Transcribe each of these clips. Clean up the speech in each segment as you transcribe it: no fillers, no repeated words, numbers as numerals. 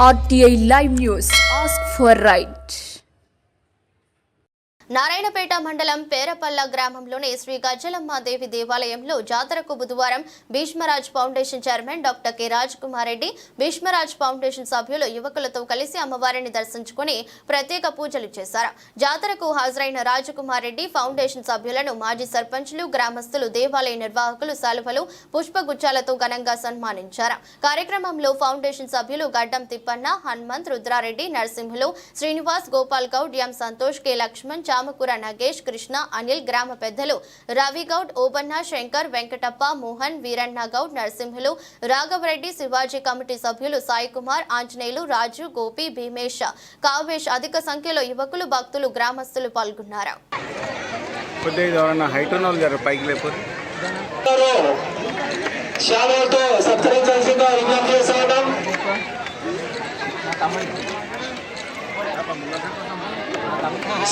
RTI Live News. Ask for right. Narayanpet మండలం పేరపల్ల గ్రామంలోని శ్రీ గజ్జలమ్మ దేవి దేవాలయంలో జాతరకు బుధవారం Bheeshmaraj foundation chairman doctor K Raj Kumar Reddy, Bheeshmaraj foundation సభ్యులు యువకులతో కలిసి అమ్మవారిని దర్శించుకుని ప్రత్యేక పూజలు చేశారు. జాతరకు హాజరైన రాజకుమార్ రెడ్డి ఫౌండేషన్ సభ్యులను మాజీ సర్పంచులు, గ్రామస్తులు, దేవాలయ నిర్వాహకులు శాలువలు, పుష్పగుచ్చాలతో ఘనంగా సన్మానించారు. కార్యక్రమంలో ఫౌండేషన్ సభ్యులు గడ్డం తిప్పన్న, హనుమంత్, రుద్రారెడ్డి, నరసింహులు, శ్రీనివాస్, గోపాల్ గౌడ్, ఎం సంతోష్, కె లక్ష్మణ్, చామకూర నగేష్, కృష్ణ, అనిల్, గ్రామ పెద్దలు రవిగౌడ్, ఓబన్న, శంకర్, వెంకటప్ప, మోహన్, వీరన్న గౌడ్, నరసింహులు, రాఘవరెడ్డి, శివాజీ కమిటీ సభ్యులు సాయి కుమార్, ఆంజనేయులు, రాజు, గోపి, భీమేష్, కావేష్, అధిక సంఖ్యలో యువకులు, భక్తులు, గ్రామస్తులు పాల్గొన్నారు.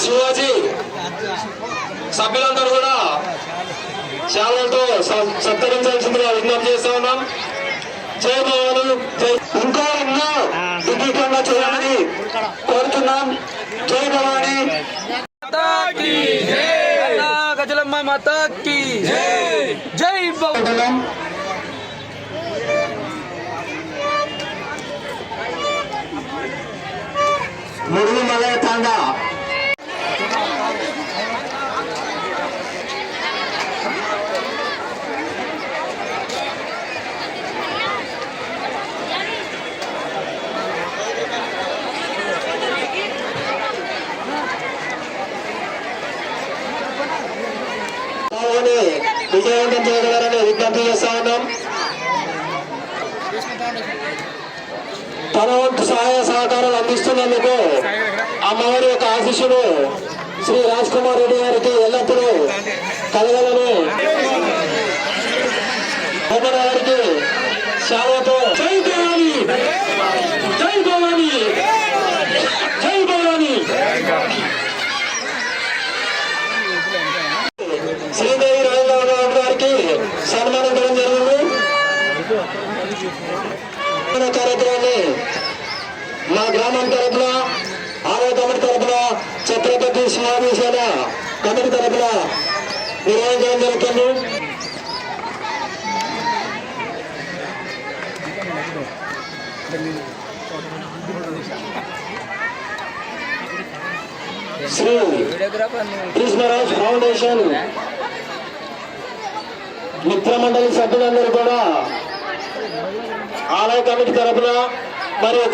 శివాజీ సభ్యులందరూ కూడా శాలతో సత్కరించాల్సిందిగా విజ్ఞప్తి చేస్తా ఉన్నాం. జై భవాని, ఇంకా ఎన్నో విద్యుత్తంగా చేయాలని కోరుతున్నాం. జై భవాని, గజలమ్మ మాతాకి జై భవాని. మురుగు మలయ తాండా విజయవంతం చేయగలరని విజ్ఞప్తి చేస్తా ఉన్నాం. తన వంతు సహాయ సహకారాలు అందిస్తున్నందుకు అమ్మవారి యొక్క ఆశీస్సులు శ్రీ రాజ్ కుమార్ రెడ్డి గారికి ఎల్లప్పుడూ కలగాలని గారికి శాలతో జై భవాని, జై భవాని, జై భవాని. శ్రీదేవి రాజేంద్రరావు గారికి సన్మానించడం జరిగింది. కార్యక్రమాన్ని మా గ్రామం తరఫున, ఆరో కమిటీ తరఫున, ఛత్రపతి సింహాభిషేక కమిటీ తరఫున నిర్వహించడం జరుగుతుంది. శ్రీ భీష్మరాజ్ ఫౌండేషన్ మిత్రమండలి సభ్యులందరూ కూడా ఆలయ కమిటీ తరఫున మరియు